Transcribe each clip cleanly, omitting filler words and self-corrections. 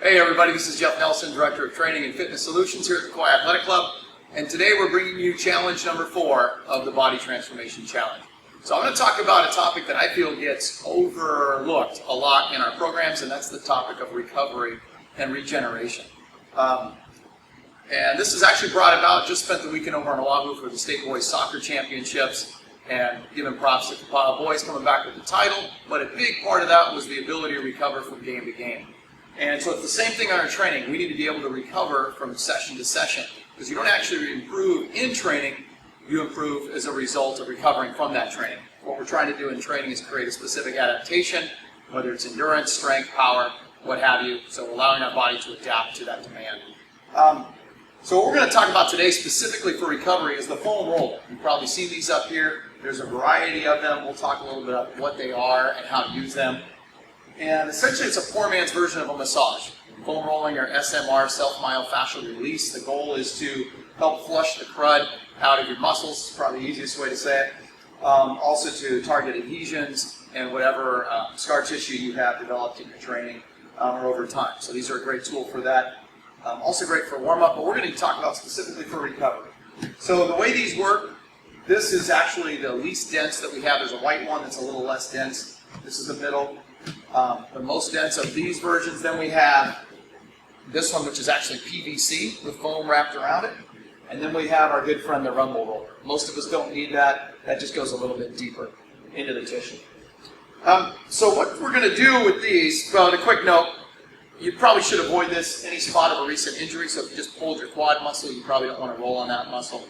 Hey everybody, this is Jeff Nelson, Director of Training and Fitness Solutions here at the Kauai Athletic Club, and today we're bringing you challenge number 4 of the Body Transformation Challenge. So I'm going to talk about a topic that I feel gets overlooked a lot in our programs, and that's the topic of recovery and regeneration. And this is actually brought about, just spent the weekend over in Oahu for the State Boys Soccer Championships, and giving props to the boys coming back with the title, but a big part of that was the ability to recover from game to game. And so it's the same thing on our training. We need to be able to recover from session to session, because you don't actually improve in training, you improve as a result of recovering from that training. What we're trying to do in training is create a specific adaptation, whether it's endurance, strength, power, what have you, so allowing our body to adapt to that demand. So what we're going to talk about today specifically for recovery is the foam roller. You've probably seen these up here. There's a variety of them. We'll talk a little bit about what they are and how to use them. And essentially it's a poor man's version of a massage. Foam rolling, or SMR, self-myofascial release. The goal is to help flush the crud out of your muscles. It's probably the easiest way to say it. Also to target adhesions and whatever scar tissue you have developed in your training or over time. So these are a great tool for that. Also great for warm-up, but we're going to talk about specifically for recovery. So the way these work, this is actually the least dense that we have. There's a white one that's a little less dense. This is the middle. The most dense of these versions. Then we have this one, which is actually PVC with foam wrapped around it. And then we have our good friend, the rumble roller. Most of us don't need that. That just goes a little bit deeper into the tissue. So what we're going to do with these, well, a quick note, you probably should avoid this any spot of a recent injury. So if you just pulled your quad muscle, you probably don't want to roll on that muscle.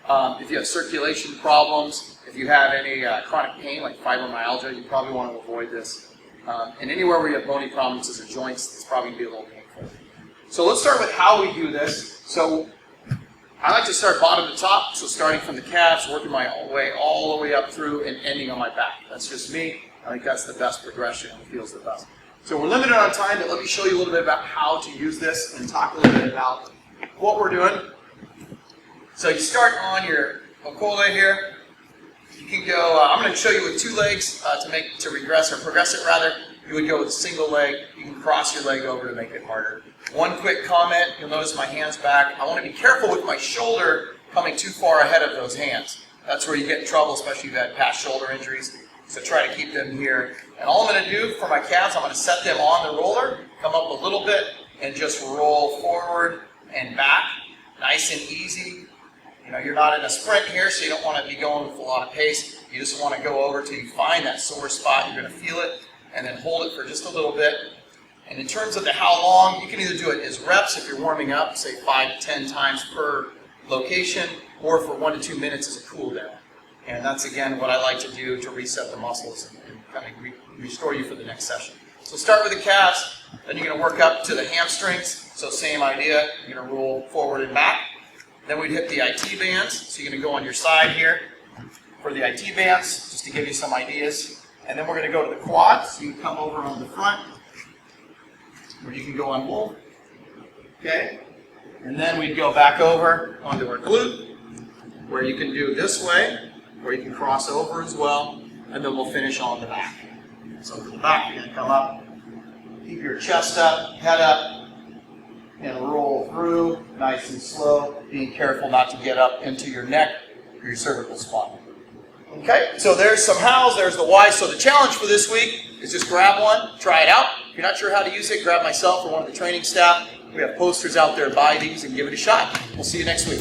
If you have circulation problems, if you have any chronic pain like fibromyalgia, you probably want to avoid this. And anywhere where you have bony prominences or joints, it's probably going to be a little painful. So let's start with how we do this. So I like to start bottom to top, so starting from the calves, working my way all the way up through and ending on my back. That's just me. I think that's the best progression and feels the best. So we're limited on time, but let me show you a little bit about how to use this and talk a little bit about what we're doing. So you start on your okole here. You can go, I'm going to show you with 2 legs to regress or progress it rather. You would go with a single leg. You can cross your leg over to make it harder. One quick comment, you'll notice my hand's back. I want to be careful with my shoulder coming too far ahead of those hands. That's where you get in trouble, especially if you've had past shoulder injuries. So try to keep them here. And all I'm going to do for my calves, I'm going to set them on the roller, come up a little bit, and just roll forward and back. Nice and easy. You know, you're not in a sprint here, so you don't want to be going with a lot of pace. You just want to go over till you find that sore spot. You're going to feel it, and then hold it for just a little bit. And in terms of the how long, you can either do it as reps if you're warming up, say 5 to 10 times per location, or for 1 to 2 minutes as a cool down. And that's, again, what I like to do to reset the muscles and kind of restore you for the next session. So start with the calves, then you're going to work up to the hamstrings. So same idea, you're going to roll forward and back. Then we'd hit the IT bands, so you're going to go on your side here for the IT bands, just to give you some ideas. And then we're going to go to the quads, so you can come over on the front, where you can go on both. Okay? And then we'd go back over onto our glute, where you can do this way, where you can cross over as well, and then we'll finish on the back. So for the back, you're going to come up, keep your chest up, head up, and roll through, nice and slow, being careful not to get up into your neck or your cervical spine. Okay, so there's some hows, there's the whys. So the challenge for this week is just grab one, try it out. If you're not sure how to use it, grab myself or one of the training staff. We have posters out there, buy these and give it a shot. We'll see you next week.